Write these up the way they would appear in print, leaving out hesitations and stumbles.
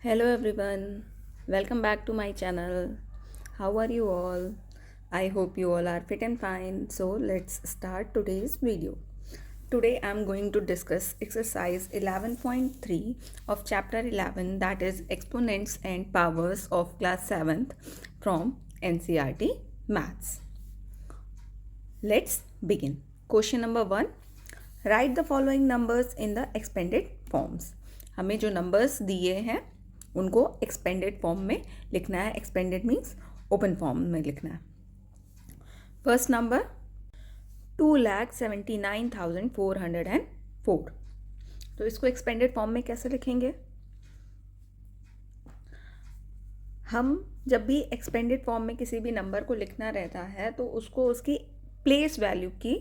Hello everyone, welcome back to my channel. How are you all? I hope you all are fit and fine. So let's start today's video. Today I'm going to discuss exercise 11.3 of chapter 11, that is exponents and powers of class 7th from NCERT Maths. Let's begin. Question number 1. Write the following numbers in the expanded forms. हमें जो numbers दिए हैं उनको expanded form में लिखना है. Expanded means open form में लिखना है. First number 2,79,404. तो इसको एक्सपेंडेड फॉर्म में कैसे लिखेंगे? हम जब भी एक्सपेंडेड फॉर्म में किसी भी नंबर को लिखना रहता है तो उसको उसकी प्लेस वैल्यू की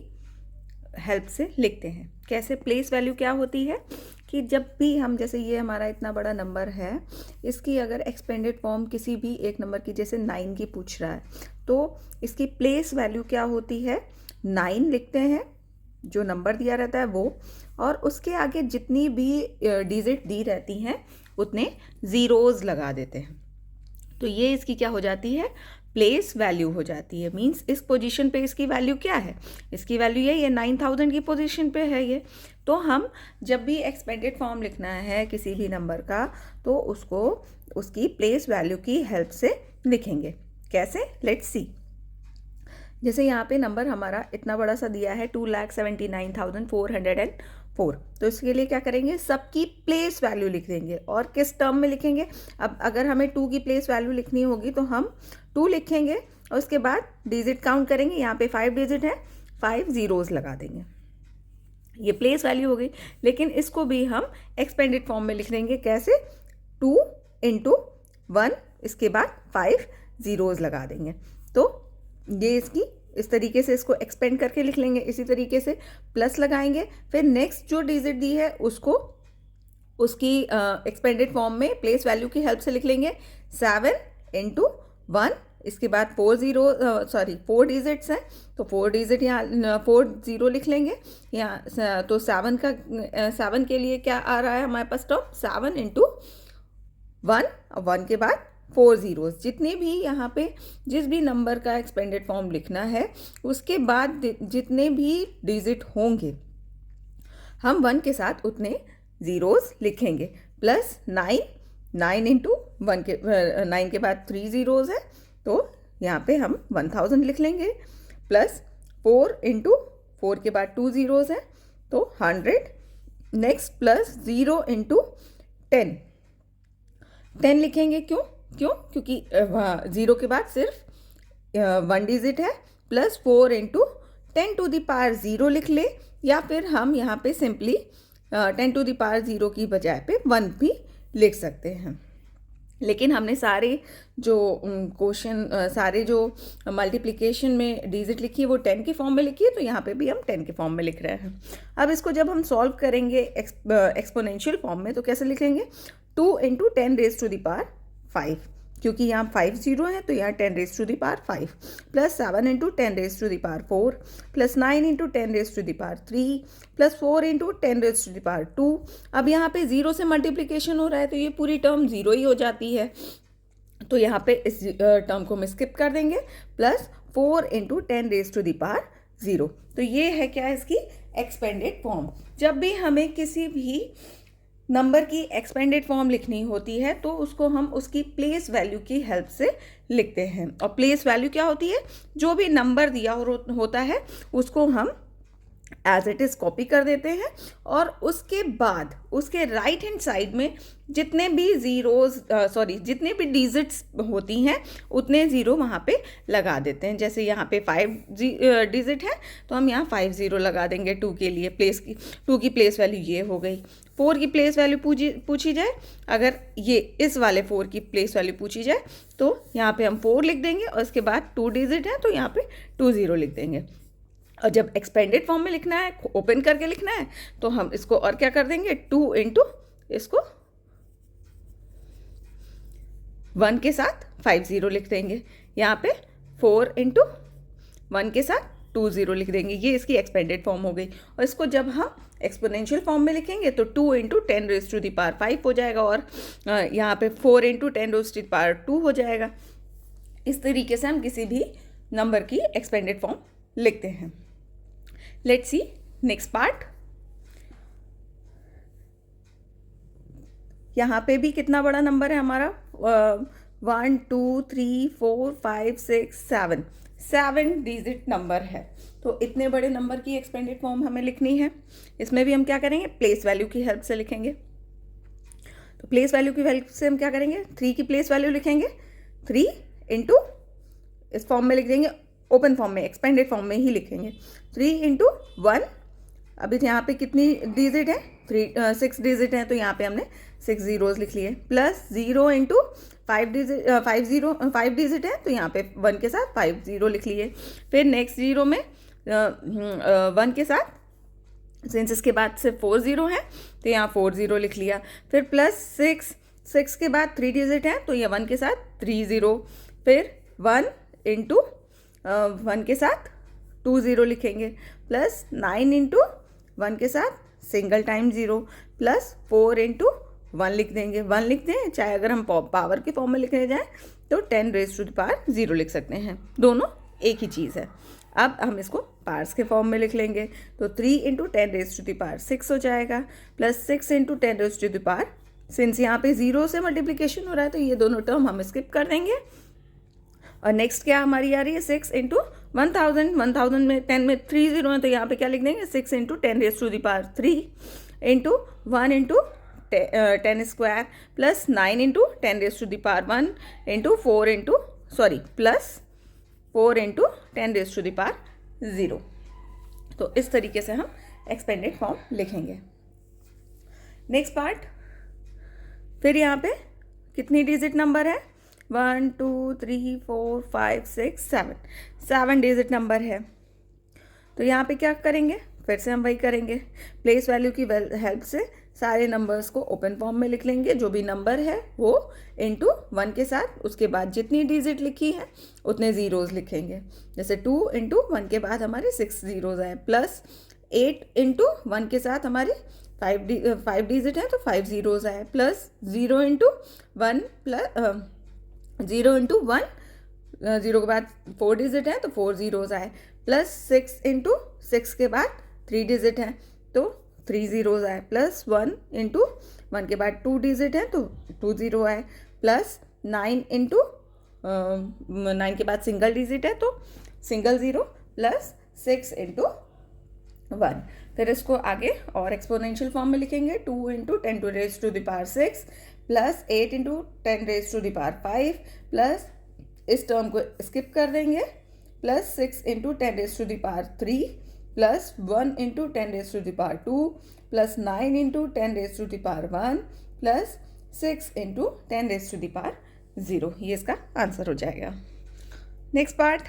हेल्प से लिखते हैं. कैसे? प्लेस वैल्यू क्या होती है कि जब भी हम, जैसे ये हमारा इतना बड़ा नंबर है, इसकी अगर एक्सपेंडेड फॉर्म किसी भी एक नंबर की, जैसे 9 की पूछ रहा है, तो इसकी प्लेस वैल्यू क्या होती है? 9 लिखते हैं, जो नंबर दिया रहता है वो, और उसके आगे जितनी भी डिजिट दी रहती हैं उतने ज़ीरोज़ लगा देते हैं. तो ये इसकी क्या हो जाती है? प्लेस वैल्यू हो जाती है. मींस इस पोजीशन पे इसकी वैल्यू क्या है? इसकी वैल्यू ये 9,000 की पोजीशन पे है ये. तो हम जब भी एक्सपेंडेड फॉर्म लिखना है किसी भी नंबर का तो उसको उसकी प्लेस वैल्यू की हेल्प से लिखेंगे. कैसे? Let's see. जैसे यहाँ पे नंबर हमारा इतना बड़ा सा दिया है 2,79,404. तो इसके लिए क्या करेंगे? सबकी प्लेस वैल्यू लिख देंगे. और किस टर्म में लिखेंगे? अब अगर हमें 2 की प्लेस वैल्यू लिखनी होगी तो हम 2 लिखेंगे और उसके बाद डिजिट काउंट करेंगे. यहाँ पे 5 डिजिट है, 5 ज़ीरोज़ लगा देंगे. ये प्लेस वैल्यू हो गई. लेकिन इसको भी हम एक्सपेंडेड फॉर्म में लिख देंगे. कैसे? 2 × 1, इसके बाद 5 ज़ीरोज़ लगा देंगे. तो ये इसकी इस तरीके से इसको एक्सपेंड करके लिख लेंगे. इसी तरीके से प्लस लगाएंगे. फिर नेक्स्ट जो डिजिट दी है उसको उसकी एक्सपेंडेड फॉर्म में प्लेस वैल्यू की हेल्प से लिख लेंगे. 7 × 1, इसके बाद 4 डिजिट्स हैं तो 4 डिजिट यहाँ 4 ज़ीरो लिख लेंगे यहाँ. तो 7 के लिए क्या आ रहा है हमारे पास टर्म? 7 × 1, 1 के बाद 4 ज़ीरोज़. जितने भी यहाँ पे जिस भी नंबर का एक्सपेंडेड फॉर्म लिखना है उसके बाद जितने भी डिजिट होंगे हम 1 के साथ उतने ज़ीरोज़ लिखेंगे. प्लस 9 × 1 के 9 के बाद 3 ज़ीरोज़ है तो यहाँ पे हम 1000 लिख लेंगे. प्लस 4 × 4 के बाद 2 ज़ीरोज़ है तो 100. नेक्स्ट प्लस 0 × 10 लिखेंगे. क्यों? क्योंकि 0 के बाद सिर्फ 1 डिजिट है. प्लस 4 × 10⁻0 लिख ले, या फिर हम यहाँ पे सिंपली 10⁻0 की बजाय पे 1 भी लिख सकते हैं. लेकिन हमने सारे जो सारे जो मल्टीप्लिकेशन में डिजिट लिखी है वो 10 के फॉर्म में लिखी है, तो यहाँ पे भी हम 10 के फॉर्म में लिख रहे हैं. अब इसको जब हम सॉल्व करेंगे एक्सपोनेंशियल फॉर्म में तो कैसे लिखेंगे? 2 × 10⁵ क्योंकि यहाँ 5 ज़ीरो है तो यहाँ 10⁵ प्लस 7 × 10⁴ प्लस 9 × 10⁵ प्लस 4 × 10⁻². अब यहाँ पे ज़ीरो से मल्टीप्लिकेशन हो रहा है तो ये पूरी टर्म ज़ीरो ही हो जाती है. तो यहाँ पे इस टर्म को हम स्किप कर देंगे. प्लस 4 × 10⁻0. तो ये है क्या? इसकी एक्सपेंडेड फॉर्म. जब भी हमें किसी भी नंबर की एक्सपेंडेड फॉर्म लिखनी होती है तो उसको हम उसकी प्लेस वैल्यू की हेल्प से लिखते हैं. और प्लेस वैल्यू क्या होती है? जो भी नंबर दिया होता है उसको हम एज इट इज़ कॉपी कर देते हैं और उसके बाद उसके राइट हैंड साइड में जितने भी जितने भी डिजिट्स होती हैं उतने ज़ीरो वहाँ पे लगा देते हैं. जैसे यहाँ पे 5 डिजिट है तो हम यहाँ 5 ज़ीरो लगा देंगे 2 के लिए. 2 की प्लेस वैल्यू ये हो गई. 4 की प्लेस वैल्यू पूछी जाए, अगर ये इस वाले 4 की प्लेस वैल्यू पूछी जाए तो यहाँ पे हम 4 लिख देंगे और उसके बाद 2 डिजिट है तो यहाँ पे 2 ज़ीरो लिख देंगे. और जब एक्सपेंडेड फॉर्म में लिखना है, ओपन करके लिखना है, तो हम इसको और क्या कर देंगे? 2 × इसको 1 के साथ 5 ज़ीरो लिख देंगे. यहाँ पे 4 × 1 के साथ 20 लिख देंगे। ये इसकी एक्सपेंडेड फॉर्म हो गई। और इसको जब हम एक्सपोनेंशियल फॉर्म में लिखेंगे तो 2 into 10 raise to the power 5 हो जाएगा, और यहाँ पे 4 into 10 raise to the power 2 हो जाएगा। इस तरीके से हम किसी भी नंबर की एक्सपेंडेड फॉर्म लिखते हैं। Let's see next part. यहाँ पे भी कितना बड़ा नंबर है हमारा, 1 2 3 4 5 6 7 डिजिट नंबर है। तो इतने बड़े नंबर की एक्सपेंडेड फॉर्म हमें लिखनी है। इसमें भी हम क्या करेंगे, प्लेस वैल्यू की हेल्प से लिखेंगे। तो प्लेस वैल्यू की हेल्प से हम क्या करेंगे, 3 की प्लेस वैल्यू लिखेंगे, 3 इंटू इस फॉर्म में लिख देंगे, ओपन फॉर्म में एक्सपेंडेड फॉर्म में ही लिखेंगे, 3 इंटू 1। अभी यहाँ पे कितनी डिजिट है, 6 डिजिट है, तो यहाँ पे हमने 6 जीरोज लिख लिए, प्लस 0 इंटू 5 डिजिट है, तो यहाँ पे 1 के साथ 5 जीरो लिख लिए। फिर नेक्स्ट जीरो में 1 के साथ, सिंस इसके बाद सिर्फ 4 जीरो है तो यहाँ 4 जीरो लिख लिया। फिर प्लस 6 के बाद 3 डिजिट है, तो ये 1 के साथ 3 जीरो। फिर 1 इंटू 1 के साथ 2 जीरो लिखेंगे, प्लस 9 इंटू 1 के साथ single time zero, plus 4 into 1 लिख देंगे। 1 लिख दें, चाहे अगर हम पावर के फॉर्म में लिखने जाएं तो 10 रेज टू द पावर 0 लिख सकते हैं, दोनों एक ही चीज़ है। अब हम इसको पार्ट्स के फॉर्म में लिख लेंगे, तो 3 into 10 raise to the power 6 हो जाएगा, plus 6 into 10 raise to the power, since यहाँ पे 0 से मल्टीप्लीकेशन हो रहा है तो ये दोनों टर्म हम स्किप कर देंगे। और नेक्स्ट क्या हमारी आ रही है, 6 इंटू 1000 में 10 में 3 जीरो है, तो यहाँ पे क्या लिख देंगे, 6 into 10 raise to the power 3 into 1 into 10 square, plus 9 into 10 raise to the power 1 into 4 into plus 4 into 10 raise to the power 0। तो इस तरीके से हम एक्सपेंडेड फॉर्म लिखेंगे। नेक्स्ट पार्ट, फिर यहाँ पे कितनी डिजिट नंबर है, 1 2 3 4 5 6 7 डिजिट नंबर है। तो यहाँ पे क्या करेंगे, फिर से हम वही करेंगे, प्लेस वैल्यू की हेल्प से सारे नंबर्स को ओपन फॉर्म में लिख लेंगे। जो भी नंबर है वो इंटू 1 के साथ, उसके बाद जितनी डिजिट लिखी है उतने ज़ीरोज़ लिखेंगे। जैसे 2 इंटू 1 के बाद हमारे 6 ज़ीरोज़ आए, प्लस 8 इंटू 1 के साथ हमारे 5 डिजिट है तो 5 ज़ीरोज़ आए, प्लस 0 इंटू 1 प्लस 0 इंटू 1, 0 के बाद 4 डिजिट है तो 4 ज़ीरोज़ आए, प्लस 6 इंटू 6 के बाद 3 डिजिट है तो 3 ज़ीरोज़ आए, प्लस 1 इंटू 1 के बाद 2 डिजिट है तो 2 ज़ीरो आए, प्लस 9 इंटू 9 के बाद सिंगल डिजिट है तो सिंगल ज़ीरो, प्लस 6 इंटू 1। फिर इसको आगे और एक्सपोनेंशियल फॉर्म में लिखेंगे, 2 into 10 to raise to the power 6 plus 8 into 10 raise to the power 5, plus इस टर्म को स्किप कर देंगे, plus 6 into 10 raise to the power 3 plus 1 into 10 raise to the power 2 plus 9 into 10 raise to the power 1 plus 6 into 10 raise to the power 0। ये इसका answer हो जाएगा। Next part,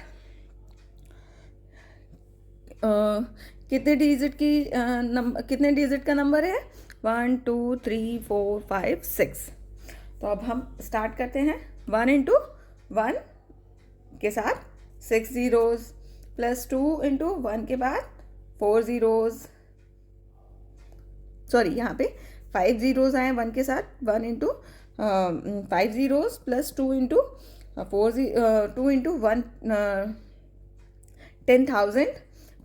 कितने digit का नंबर है, 1 2 3 4 5 6। तो अब हम स्टार्ट करते हैं, 1 इंटू 1 के साथ 6 ज़ीरोज़, प्लस 2 इंटू 1 के बाद 4 ज़ीरोज़, सॉरी यहाँ पे 5 ज़ीरोज़ आए 1 के साथ, 1 into 5 zeros plus 2 into 2 into 1 10,000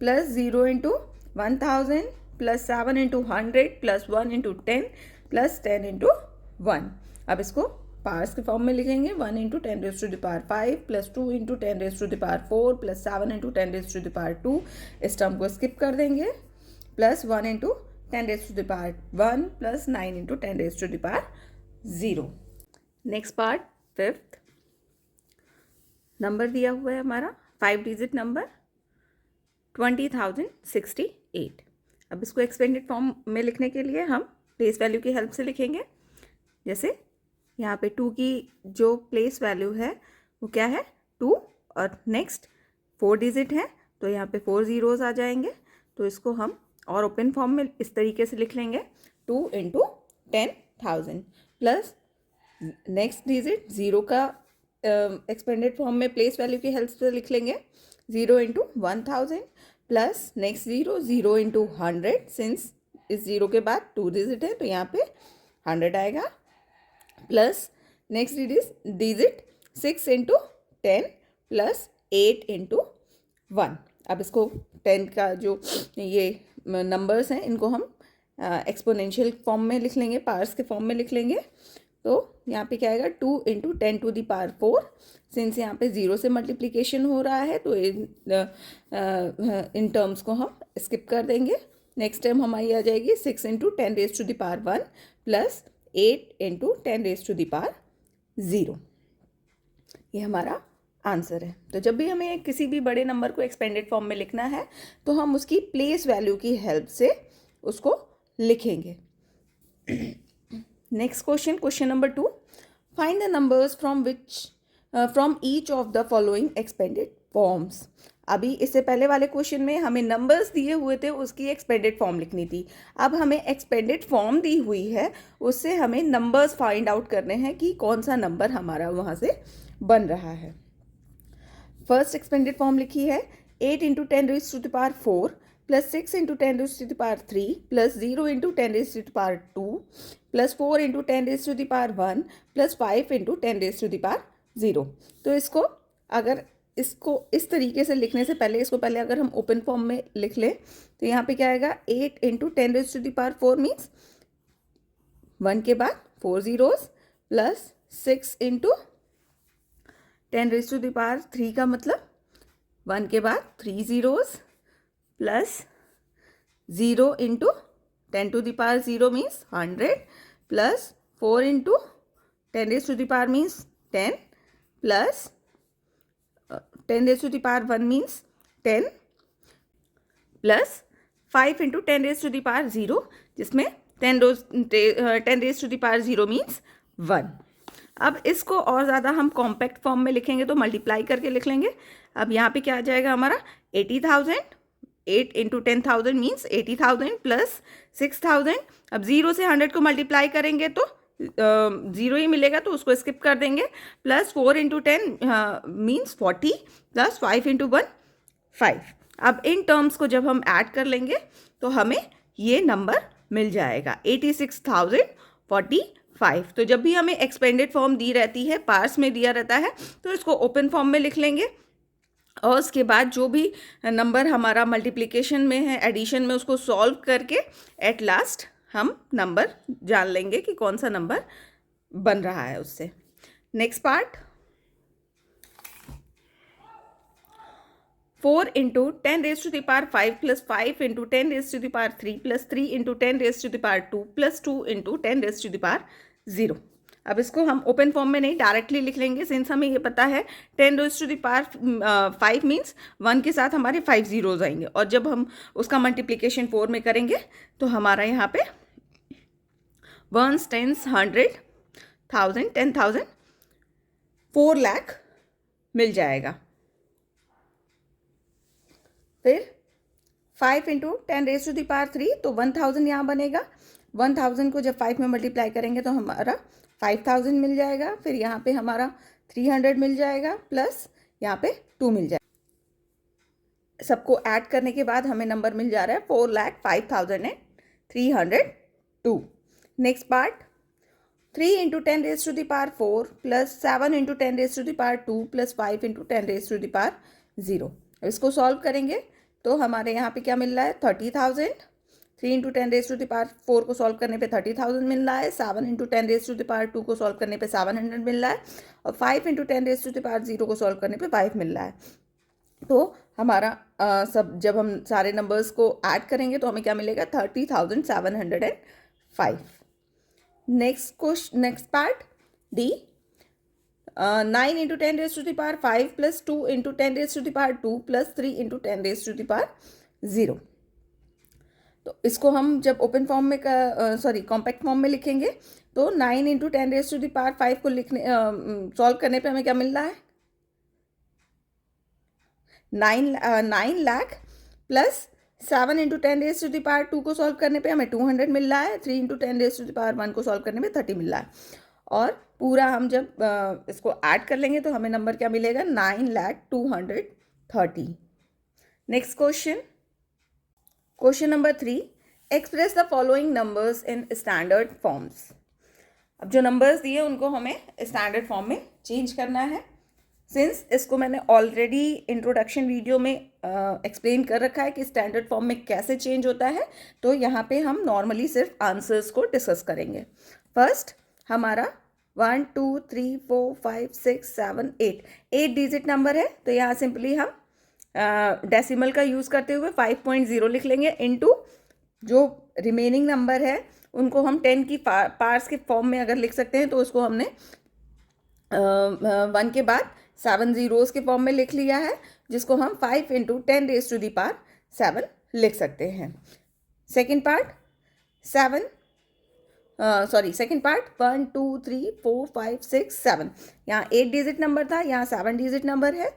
plus 0 into 1000 plus 7 into 100 plus 1 into 10 plus 10 into 1। अब इसको पावर्स के फॉर्म में लिखेंगे, 1 into 10 raise to the power 5 plus 2 into 10 raise to the power 4 plus 7 into 10 raise to the power 2। इस term को skip कर देंगे, plus 1 into 10 raise to the power 1 plus 9 into 10 raise to the power 0। Next part, fifth number दिया हुआ है हमारा 5 digit number 20,068। अब इसको एक्सपेंडेड फॉर्म में लिखने के लिए हम प्लेस वैल्यू की हेल्प से लिखेंगे। जैसे यहाँ पे 2 की जो प्लेस वैल्यू है वो क्या है, 2, और नेक्स्ट 4 डिजिट है तो यहाँ पे 4 ज़ीरोज़ आ जाएंगे। तो इसको हम और ओपन फॉर्म में इस तरीके से लिख लेंगे, 2 इंटू 10,000 प्लस नेक्स्ट डिजिट 0 का एक्सपेंडेड फॉर्म में प्लेस वैल्यू की हेल्प से लिख लेंगे, 0 into 1000 plus next zero 0 into 100, since इस ज़ीरो के बाद 2 डिजिट है तो यहाँ पे 100 आएगा, plus next digit 6 into 10 plus 8 into 1। अब इसको 10 का जो ये नंबर्स हैं इनको हम एक्सपोनेंशियल फॉर्म में लिख लेंगे, पावर्स के फॉर्म में लिख लेंगे। तो यहाँ पे क्या आएगा 2 into 10 to the power 4। Since यहाँ पे 0 से मल्टीप्लिकेशन हो रहा है तो इन टर्म्स को हम स्किप कर देंगे। नेक्स्ट टर्म हमारी आ जाएगी 6 into 10 raise to the power 1 plus 8 into 10 raise to the power 0। ये हमारा आंसर है। तो जब भी हमें किसी भी बड़े नंबर को एक्सपेंडेड फॉर्म में लिखना है तो हम उसकी प्लेस वैल्यू की हेल्प से उसको लिखेंगे। Next question number 2, find the numbers from each of the following expanded forms. अभी इससे पहले वाले क्वेश्चन में हमें नंबर्स दिए हुए थे, उसकी एक्सपेंडेड फॉर्म लिखनी थी। अब हमें एक्सपेंडेड फॉर्म दी हुई है, उससे हमें नंबर्स फाइंड आउट करने हैं कि कौन सा नंबर हमारा वहाँ से बन रहा है। फर्स्ट एक्सपेंडेड फॉर्म लिखी है 8 into 10 raise to the power 4 plus 6 into 10 raise to the power 3 plus 0 into 10 raise to the power 2 plus 4 into 10 raise to the power 1 plus 5 into 10 raise to the power 0। तो इसको इस तरीके से लिखने से पहले अगर हम ओपन फॉर्म में लिख लें तो यहाँ पे क्या आएगा 8 into 10 raise to the power 4 means 1 के बाद 4 zeros plus 6 into 10 raise to the power 3 का मतलब 1 के बाद 3 zeros plus 0 into 10 to the power 0 means 100 plus 4 into 10 raise to the power means 10 plus 10 raise to the power 1 means 10 plus 5 into 10 raise to the power 0 जिसमें 10 raise to the power 0 means 1। अब इसको और ज़्यादा हम compact form में लिखेंगे तो multiply करके लिख लेंगे। अब यहाँ पे क्या आ जाएगा हमारा 80,000, 8 इंटू 10,000 मीन्स 80,000 प्लस 6,000। अब 0 से 100 को मल्टीप्लाई करेंगे तो 0 ही मिलेगा तो उसको स्किप कर देंगे, plus 4 into 10 means 40 plus 5 into 1 5। अब इन टर्म्स को जब हम ऐड कर लेंगे तो हमें ये नंबर मिल जाएगा 86,045। तो जब भी हमें एक्सपेंडेड फॉर्म दी रहती है, पार्ट्स में दिया रहता है, तो इसको ओपन फॉर्म में लिख लेंगे और उसके बाद जो भी नंबर हमारा मल्टीप्लिकेशन में है, एडिशन में, उसको सॉल्व करके एट लास्ट हम नंबर जान लेंगे कि कौन सा नंबर बन रहा है उससे। Next part 4 into 10 raise to the power 5 plus 5 into 10 raise to the power 3 plus 3 into 10 raise to the power 2 plus 2 into 10 raise to the power 0। अब इसको हम ओपन फॉर्म में नहीं डायरेक्टली लिख लेंगे, सिंस हमें ये पता है 10 raise to the power 5 means 1 के साथ हमारे 5 जीरोज आएंगे और जब हम उसका मल्टीप्लिकेशन 4 में करेंगे तो हमारा यहाँ पे 1s, 10s, 100, 1000, 10,000, 4 लाख मिल जाएगा। फिर 5 into 10 raise to the power 3 तो 1000 यहाँ बनेगा। 1000 को जब 5 में मल्टीप्लाई करेंगे तो हमारा 5000 मिल जाएगा। फिर यहाँ पे हमारा 300 मिल जाएगा प्लस यहाँ पे 2 मिल जाएगा। सबको ऐड करने के बाद हमें नंबर मिल जा रहा है 4,05,302। Next part 3 into 10 raise to the power 4 plus 7 into 10 raise to the power 2 plus 5 into 10 raise to the power 0। इसको सॉल्व करेंगे तो हमारे यहाँ पे क्या मिल रहा है 30,000। 3 into 10 raise to the power 4 को सॉल्व करने पे 30,000 मिल रहा है। 7 into 10 raise to the power 2 को सॉल्व करने पे 700 मिल रहा है और 5 into 10 raise to the power 0 को सॉल्व करने पे 5 मिल रहा है। तो हमारा सब जब हम सारे नंबर्स को ऐड करेंगे तो हमें क्या मिलेगा 30,705। Next part D 9 into 10 raise to the power 5 plus 2 into 10 raise to the power 2 plus 3 into 10 raise to the power 0। तो इसको हम जब ओपन फॉर्म में कॉम्पैक्ट फॉर्म में लिखेंगे तो 9 into 10 raise to the power 5 को सॉल्व करने पे हमें क्या मिल रहा है 9 lakh plus 7 into 10 raise to the power 2 को सॉल्व करने पे हमें 200 मिल रहा है। 3 into 10 raise to the power 1 को सॉल्व करने पे 30 मिल रहा है और पूरा हम जब इसको ऐड कर लेंगे तो हमें नंबर क्या मिलेगा 9,02,000 30. Next question. Question number 3. Express the following numbers in standard forms. अब जो नंबर्स दिए उनको हमें स्टैंडर्ड फॉर्म में चेंज करना है. सिंस इसको मैंने ऑलरेडी इंट्रोडक्शन वीडियो में एक्सप्लेन कर रखा है कि स्टैंडर्ड फॉर्म में कैसे चेंज होता है, तो यहाँ पे हम नॉर्मली सिर्फ आंसर्स को डिस्कस करेंगे. फर्स्ट हमारा 1 2 3 4 5 6 7 8 डिजिट नंबर है, तो यहाँ सिंपली हम डेसिमल का यूज़ करते हुए 5.0 लिख लेंगे इनटू जो रिमेनिंग नंबर है उनको हम 10 की पार्ट्स के फॉर्म में अगर लिख सकते हैं तो उसको हमने 1 के बाद 7 zeros के फॉर्म में लिख लिया है, जिसको हम 5 × 10⁻7 लिख सकते हैं. सेकेंड पार्ट 1 2 3 4 5 6 7, यहाँ 8 डिजिट नंबर था, यहाँ 7 डिजिट नंबर है,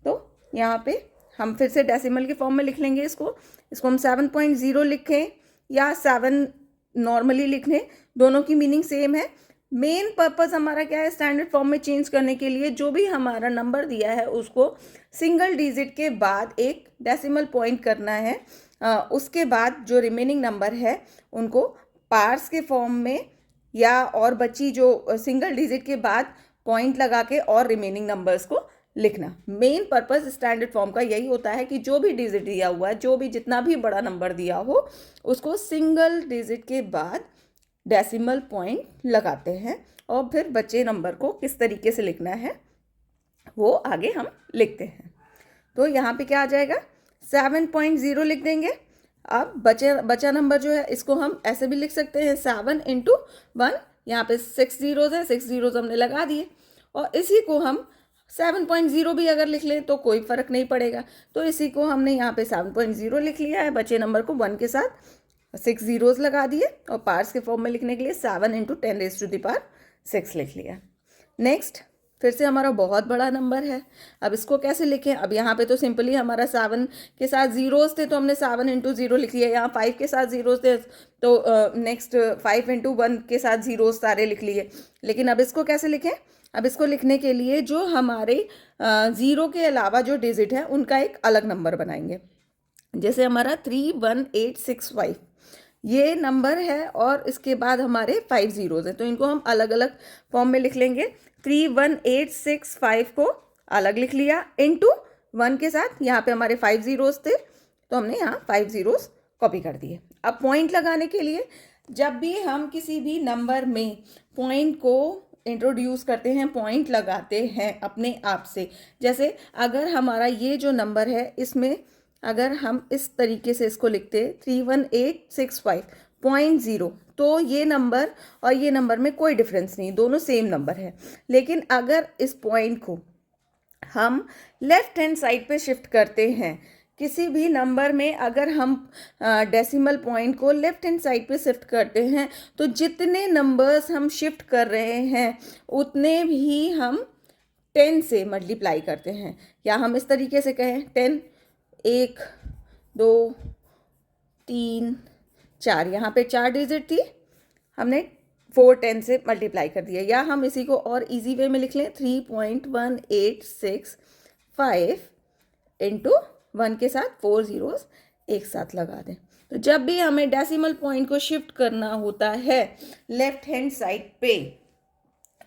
तो यहाँ पे हम फिर से डेसिमल के फॉर्म में लिख लेंगे. इसको हम 7.0 लिखें या 7 नॉर्मली लिखने, दोनों की मीनिंग सेम है. मेन पर्पस हमारा क्या है स्टैंडर्ड फॉर्म में चेंज करने के लिए, जो भी हमारा नंबर दिया है उसको सिंगल डिजिट के बाद एक डेसिमल पॉइंट करना है. उसके बाद जो रिमेनिंग नंबर है उनको पार्ट्स के फॉर्म में या और बची जो सिंगल डिजिट के बाद पॉइंट लगा के और रिमेनिंग नंबर्स को लिखना. मेन पर्पस स्टैंडर्ड फॉर्म का यही होता है कि जो भी डिजिट दिया हुआ है, जो भी जितना भी बड़ा नंबर दिया हो, उसको सिंगल डिजिट के बाद डेसिमल पॉइंट लगाते हैं और फिर बचे नंबर को किस तरीके से लिखना है वो आगे हम लिखते हैं. तो यहाँ पे क्या आ जाएगा 7.0 लिख देंगे. अब बचा नंबर जो है इसको हम ऐसे भी लिख सकते हैं 7 × 1, यहाँ पे 6 zeros है, 6 zeros हमने लगा दिए, और इसी को हम 7.0 भी अगर लिख लें तो कोई फ़र्क नहीं पड़ेगा. तो इसी को हमने यहाँ पे 7.0 लिख लिया है, बचे नंबर को 1 के साथ 6 zeros लगा दिए और पार्ट्स के फॉर्म में लिखने के लिए 7 × 10⁻6 लिख लिया. नेक्स्ट फिर से हमारा बहुत बड़ा नंबर है, अब इसको कैसे लिखें. अब यहाँ पे तो सिंपली हमारा 7 के साथ ज़ीरोज़ थे तो हमने 7 × 0 लिख लिया. यहाँ 5 के साथ ज़ीरोज़ थे तो नेक्स्ट 5 × 1 के साथ ज़ीरोज़ सारे लिख लिए. लेकिन अब इसको कैसे लिखें. अब इसको लिखने के लिए जो हमारे ज़ीरो के अलावा जो डिजिट है उनका एक अलग नंबर बनाएंगे. जैसे हमारा 31865 ये नंबर है और इसके बाद हमारे 5 zeros हैं, तो इनको हम अलग अलग फॉर्म में लिख लेंगे. 31865 को अलग लिख लिया इनटू 1 के साथ, यहाँ पे हमारे 5 zeros थे तो हमने यहाँ 5 zeros कॉपी कर दिए. अब पॉइंट लगाने के लिए जब भी हम किसी भी नंबर में पॉइंट को इंट्रोड्यूस करते हैं, पॉइंट लगाते हैं अपने आप से. जैसे अगर हमारा ये जो नंबर है इसमें अगर हम इस तरीके से इसको लिखते 31865.0, तो ये नंबर और ये नंबर में कोई डिफरेंस नहीं, दोनों सेम नंबर है. लेकिन अगर इस पॉइंट को हम लेफ्ट हैंड साइड पे शिफ्ट करते हैं, किसी भी नंबर में अगर हम डेसिमल पॉइंट को लेफ्ट हैंड साइड पे शिफ्ट करते हैं तो जितने नंबर्स हम शिफ्ट कर रहे हैं उतने भी हम 10 से मल्टीप्लाई करते हैं. या हम इस तरीके से कहें 10 1 2 3 4, यहाँ पे 4 डिजिट थी, हमने 4 10 से मल्टीप्लाई कर दिया. या हम इसी को और इजी वे में लिख लें 3.1865 × 1 के साथ 4 zeros एक साथ लगा दें. तो जब भी हमें डेसिमल पॉइंट को शिफ्ट करना होता है लेफ्ट हैंड साइड पे,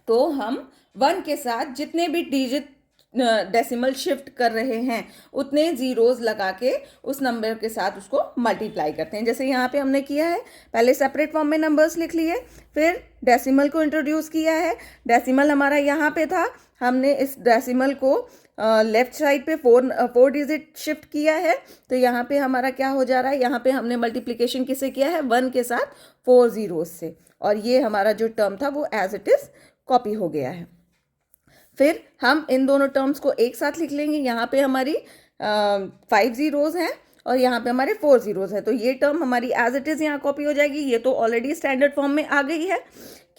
तो हम 1 के साथ जितने भी डिजिट डेसिमल शिफ्ट कर रहे हैं उतने ज़ीरोज़ लगा के उस नंबर के साथ उसको मल्टीप्लाई करते हैं. जैसे यहाँ पे हमने किया है, पहले सेपरेट फॉर्म में नंबर्स लिख लिए, फिर डेसिमल को इंट्रोड्यूस किया है. डेसिमल हमारा यहाँ पे था, हमने इस डेसिमल को लेफ्ट साइड पे 4 डिजिट शिफ्ट किया है, तो यहाँ पे हमारा क्या हो जा रहा है, यहाँ पे हमने मल्टीप्लिकेशन किससे किया है 1 के साथ 4 zeros से, और ये हमारा जो टर्म था वो एज इट इज़ कॉपी हो गया है. फिर हम इन दोनों टर्म्स को एक साथ लिख लेंगे. यहाँ पे हमारी 5 zeros हैं और यहाँ पे हमारे 4 zeros हैं, तो ये टर्म हमारी एज इट इज़ यहाँ कॉपी हो जाएगी. ये तो ऑलरेडी स्टैंडर्ड फॉर्म में आ गई है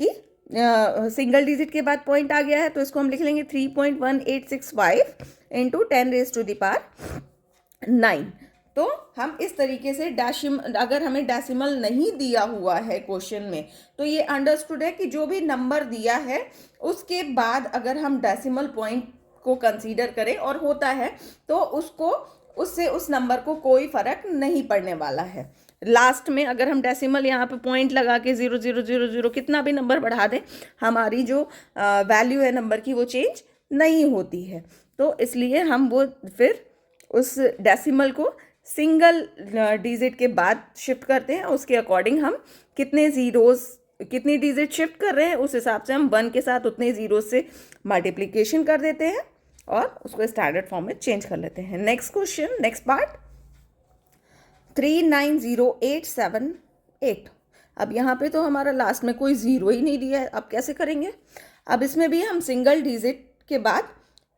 कि सिंगल डिजिट के बाद पॉइंट आ गया है, तो इसको हम लिख लेंगे 3.1865 × 10⁻9. तो हम इस तरीके से अगर हमें डेसिमल नहीं दिया हुआ है क्वेश्चन में, तो ये अंडरस्टूड है कि जो भी नंबर दिया है उसके बाद अगर हम डेसिमल पॉइंट को कंसीडर करें और होता है तो उसको उससे उस नंबर को कोई फ़र्क नहीं पड़ने वाला है। लास्ट में अगर हम डेसिमल यहाँ पे पॉइंट लगा के 0000 कितना भी नंबर बढ़ा दें, हमारी जो वैल्यू है नंबर की वो चेंज नहीं होती है। तो इसलिए हम वो फिर उस डेसिमल को सिंगल डिजिट के बाद शिफ्ट करते हैं। उसके अकॉर्डिंग हम कितनी डिजिट शिफ्ट कर रहे हैं उस हिसाब से हम 1 के साथ उतने ज़ीरो से मल्टीप्लिकेशन कर देते हैं और उसको स्टैंडर्ड फॉर्म में चेंज कर लेते हैं। Next question, next part, 390878। अब यहाँ पे तो हमारा लास्ट में कोई ज़ीरो ही नहीं दिया है, अब कैसे करेंगे? अब इसमें भी हम सिंगल डिजिट के बाद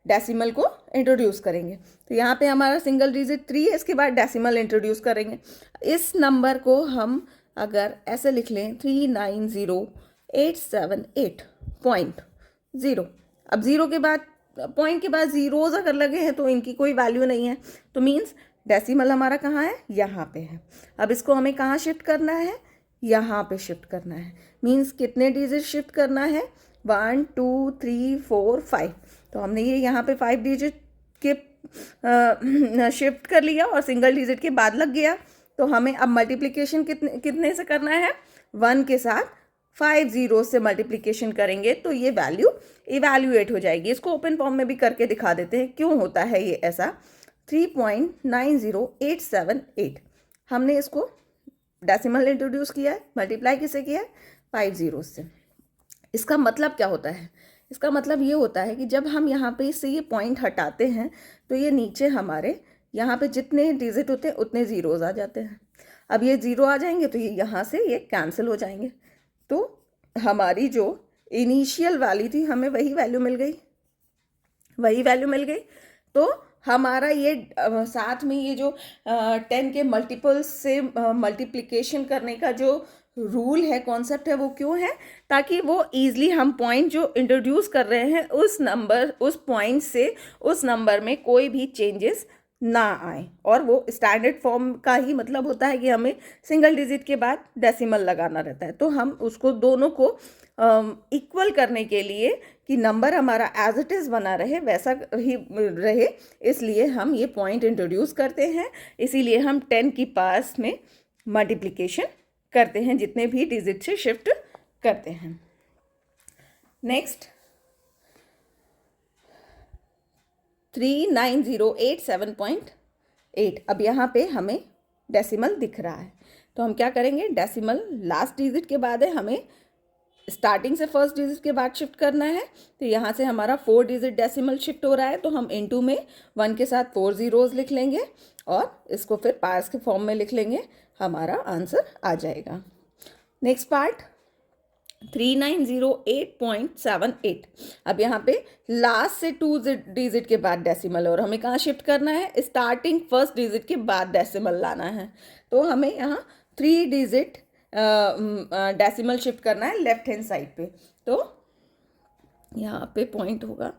डेसिमल को इंट्रोड्यूस करेंगे। तो यहाँ पे हमारा सिंगल डिजिट 3 है, इसके बाद डेसिमल इंट्रोड्यूस करेंगे। इस नंबर को हम अगर ऐसे लिख लें 390878.0। अब ज़ीरो के बाद पॉइंट के बाद ज़ीरोज़ अगर लगे हैं तो इनकी कोई वैल्यू नहीं है, तो मीन्स डेसिमल हमारा कहाँ है? यहाँ पे है। अब इसको हमें कहाँ शिफ्ट करना है? यहाँ पे शिफ्ट करना है। मीन्स कितने डिजिट शिफ्ट करना है? 1 2 3 4 5। तो हमने ये यहाँ पे 5 डिजिट के शिफ्ट कर लिया और सिंगल डिजिट के बाद लग गया। तो हमें अब मल्टीप्लिकेशन कितने से करना है? 1 के साथ 5 ज़ीरो से मल्टीप्लिकेशन करेंगे तो ये वैल्यू इवैल्यूएट हो जाएगी। इसको ओपन फॉर्म में भी करके दिखा देते हैं क्यों होता है ये ऐसा। 3.90878 हमने इसको डेसिमल इंट्रोड्यूस किया है, मल्टीप्लाई किसे किया है? 5 ज़ीरो से। इसका मतलब क्या होता है? इसका मतलब ये होता है कि जब हम यहाँ पे इससे ये पॉइंट हटाते हैं तो ये नीचे हमारे यहाँ पे जितने डिजिट होते हैं उतने ज़ीरोज़ आ जाते हैं। अब ये ज़ीरो आ जाएंगे तो ये यहाँ से ये कैंसिल हो जाएंगे, तो हमारी जो इनिशियल वैल्यू थी हमें वही वैल्यू मिल गई। तो हमारा ये साथ में ये जो 10 के मल्टीपल्स से मल्टीप्लिकेशन करने का जो रूल है, कॉन्सेप्ट है, वो क्यों है? ताकि वो ईज़िली हम पॉइंट जो इंट्रोड्यूस कर रहे हैं उस पॉइंट से उस नंबर में कोई भी चेंजेस ना आए। और वो स्टैंडर्ड फॉर्म का ही मतलब होता है कि हमें सिंगल डिजिट के बाद डेसिमल लगाना रहता है। तो हम उसको दोनों को इक्वल करने के लिए कि नंबर हमारा एज इट इज़ बना रहे, वैसा ही रहे, इसलिए हम ये पॉइंट इंट्रोड्यूस करते हैं। इसीलिए हम 10 की पास में मल्टीप्लिकेशन करते हैं जितने भी डिजिट से शिफ्ट करते हैं। नेक्स्ट 390878। अब यहाँ पे हमें डेसिमल दिख रहा है तो हम क्या करेंगे? डेसिमल लास्ट डिजिट के बाद है, हमें स्टार्टिंग से फर्स्ट डिजिट के बाद शिफ्ट करना है। तो यहाँ से हमारा 4 डिजिट डेसिमल शिफ्ट हो रहा है, तो हम इनटू में 1 के साथ 4 ज़ीरोज़ लिख लेंगे और इसको फिर पार्ट्स के फॉर्म में लिख लेंगे, हमारा आंसर आ जाएगा। Next part 3908.78। अब यहाँ पे लास्ट से 2 डिजिट के बाद डेसिमल और हमें कहाँ शिफ्ट करना है? स्टार्टिंग फर्स्ट डिजिट के बाद डेसिमल लाना है। तो हमें यहाँ 3 डिजिट डेसिमल शिफ्ट करना है लेफ्ट हैंड साइड पे। तो यहाँ पे पॉइंट होगा,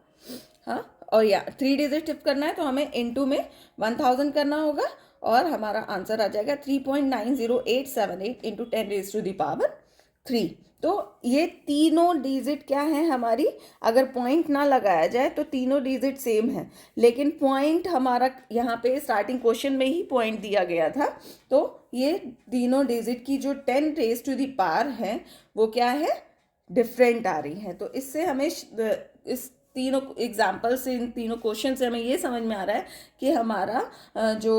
हाँ, और यहाँ 3 डिजिट शिफ्ट करना है तो हमें इनटू में 1000 करना होगा और हमारा आंसर आ जाएगा 3.90878 इंटू 10⁻³ तो ये तीनों डिजिट क्या है हमारी? अगर पॉइंट ना लगाया जाए तो तीनों डिजिट सेम है, लेकिन पॉइंट हमारा यहाँ पे स्टार्टिंग क्वेश्चन में ही पॉइंट दिया गया था, तो ये तीनों डिजिट की जो 10⁻³ है वो क्या है? डिफरेंट आ रही है। तो इससे हमें इस तीनों एग्जाम्पल से, इन तीनों क्वेश्चन से हमें ये समझ में आ रहा है कि हमारा जो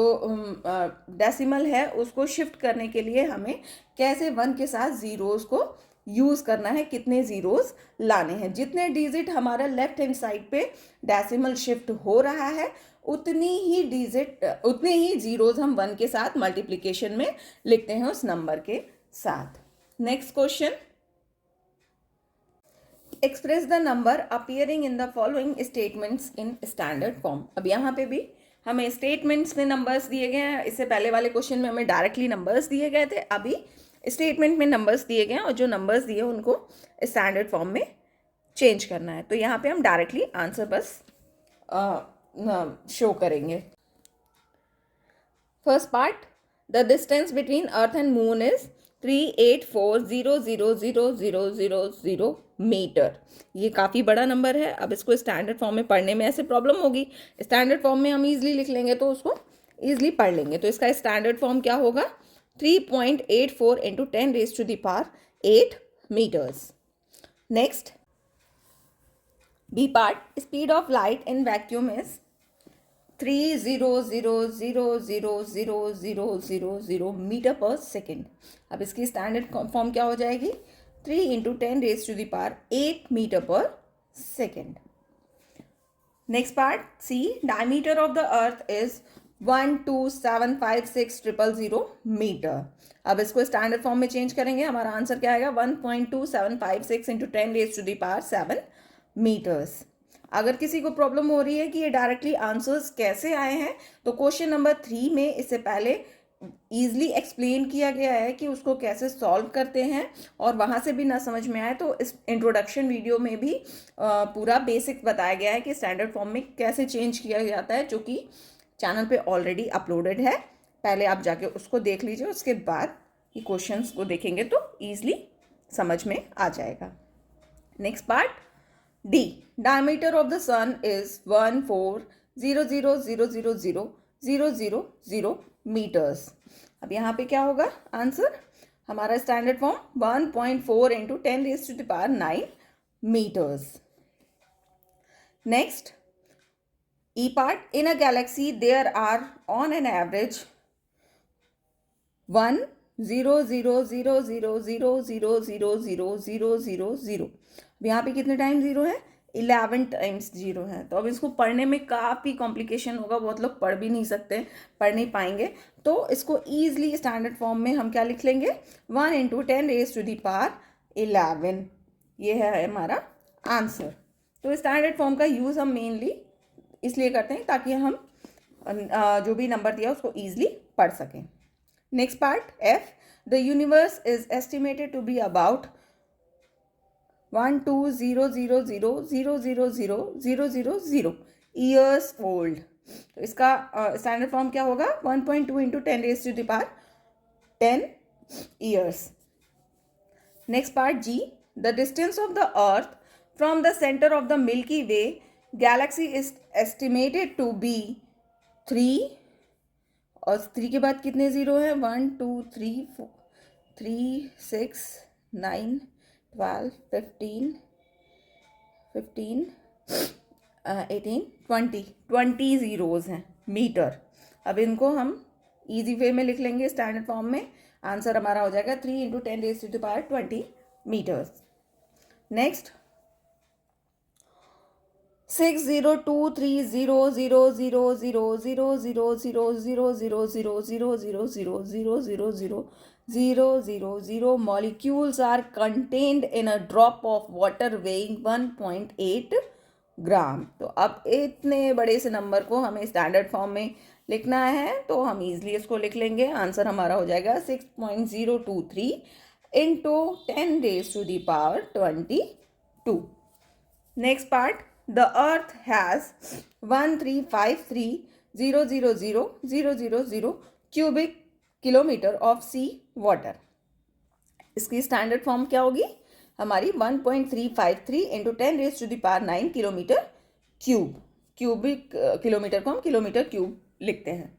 डेसिमल है उसको शिफ्ट करने के लिए हमें कैसे 1 के साथ ज़ीरोज़ को यूज़ करना है, कितने ज़ीरोज़ लाने हैं। जितने डिजिट हमारा लेफ्ट हैंड साइड पे डेसिमल शिफ्ट हो रहा है उतने ही ज़ीरोज़ हम 1 के साथ मल्टीप्लिकेशन में लिखते हैं उस नंबर के साथ। Next question, express the number appearing in the following statements in standard form. अब यहाँ पे भी हमें स्टेटमेंट्स में नंबर्स दिए गए हैं। इससे पहले वाले क्वेश्चन में हमें डायरेक्टली नंबर्स दिए गए थे, अभी स्टेटमेंट में नंबर्स दिए गए हैं और जो नंबर्स दिए उनको स्टैंडर्ड फॉर्म में चेंज करना है। तो यहाँ पे हम डायरेक्टली आंसर बस शो करेंगे। First part, the distance between earth and moon is 384,000,000 metre. ये काफ़ी बड़ा नंबर है। अब इसको स्टैंडर्ड फॉर्म में पढ़ने में ऐसे प्रॉब्लम होगी, स्टैंडर्ड फॉर्म में हम ईजिली लिख लेंगे तो उसको ईजिली पढ़ लेंगे। तो इसका स्टैंडर्ड फॉर्म क्या होगा? 3.84 into 10⁸ meters. Next, B part, speed of light in vacuum is 300,000,000 metre per second. अब इसकी स्टैंडर्ड फॉर्म क्या हो जाएगी? 3 इंटू 10⁸ metre per second. Next part C, diameter of the earth is 12756,000 metre. अब इसको स्टैंडर्ड फॉर्म में चेंज करेंगे, हमारा आंसर क्या आएगा? 1.2756 इंटू 10⁻7 मीटर्स। अगर किसी को प्रॉब्लम हो रही है कि ये डायरेक्टली आंसर्स कैसे आए हैं, तो क्वेश्चन नंबर 3 में इससे पहले ईजिली एक्सप्लेन किया गया है कि उसको कैसे सॉल्व करते हैं, और वहाँ से भी ना समझ में आए तो इस इंट्रोडक्शन वीडियो में भी पूरा बेसिक बताया गया है कि स्टैंडर्ड फॉर्म में कैसे चेंज किया जाता है, जो कि चैनल पे ऑलरेडी अपलोडेड है। पहले आप जाके उसको देख लीजिए, उसके बाद ये क्वेश्चंस को देखेंगे तो ईजिली समझ में आ जाएगा। Next part D, diameter of the sun is 140,000,000,000 meters. अब यहाँ पे क्या होगा आंसर? हमारा standard form 1.4 into 10⁹ meters. Next, E part, in a galaxy there are on an average 1,000,000,000,000,000. अब यहाँ पे कितने टाइम जीरो है? 11 टाइम्स जीरो है। तो अब इसको पढ़ने में काफ़ी कॉम्प्लिकेशन होगा, बहुत लोग पढ़ भी नहीं सकते, पढ़ नहीं पाएंगे। तो इसको ईजिली स्टैंडर्ड फॉर्म में हम क्या लिख लेंगे? 1 इंटू 10⁻11। ये है हमारा आंसर। तो स्टैंडर्ड फॉर्म का यूज़ हम मेनली इसलिए करते हैं ताकि हम जो भी नंबर दिया उसको ईजिली पढ़ सकें। Next part F, the universe is estimated to be about 120,000,000,000 years old. तो इसका स्टैंडर्ड फॉर्म क्या होगा? 1.2 into 10⁻10 years. Next part G, the distance of the earth from the centre of the Milky Way galaxy is estimated to be 3, और 3 के बाद कितने zero हैं? 1 2 3 4 3 6 9 12 15 18 20 zeros हैं मीटर। अब इनको हम इजी वे में लिख लेंगे स्टैंडर्ड फॉर्म में। आंसर हमारा हो जाएगा 3 into 10⁻20 metres. Next, 6023000000000000000 molecules are contained in a drop of water weighing 1.8 ग्राम। तो अब इतने बड़े से नंबर को हमें स्टैंडर्ड फॉर्म में लिखना है, तो हम इजीली इसको लिख लेंगे। आंसर हमारा हो जाएगा 6.023 into 10⁻22। Next part, the earth has 13530000000 cubic kilometer of sea water. इसकी स्टैंडर्ड फॉर्म क्या होगी? हमारी 1.353 into 10⁹ kilometre cube. Cubic kilometre को हम किलोमीटर क्यूब लिखते हैं।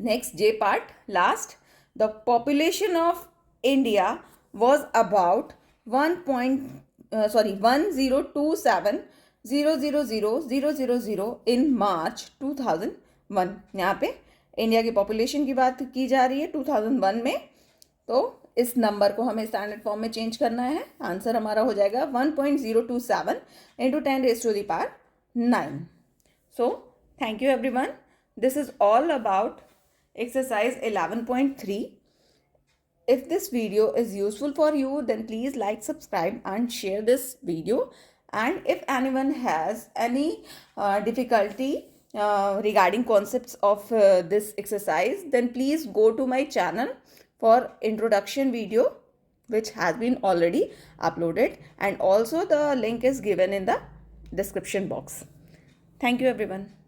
Next J part, last, the population of India was about 1,027,000,000 इन मार्च 2001। यहाँ पे इंडिया की पॉपुलेशन की बात की जा रही है 2001 में। तो इस नंबर को हमें स्टैंडर्ड फॉर्म में चेंज करना है। आंसर हमारा हो जाएगा 1.027 into 10⁻9। So thank you everyone, this is all about exercise 11.3. If this video is useful for you, then please like, subscribe and share this video. And if anyone has any difficulty regarding concepts of this exercise, then please go to my channel for introduction video which has been already uploaded, and also the link is given in the description box. Thank you everyone.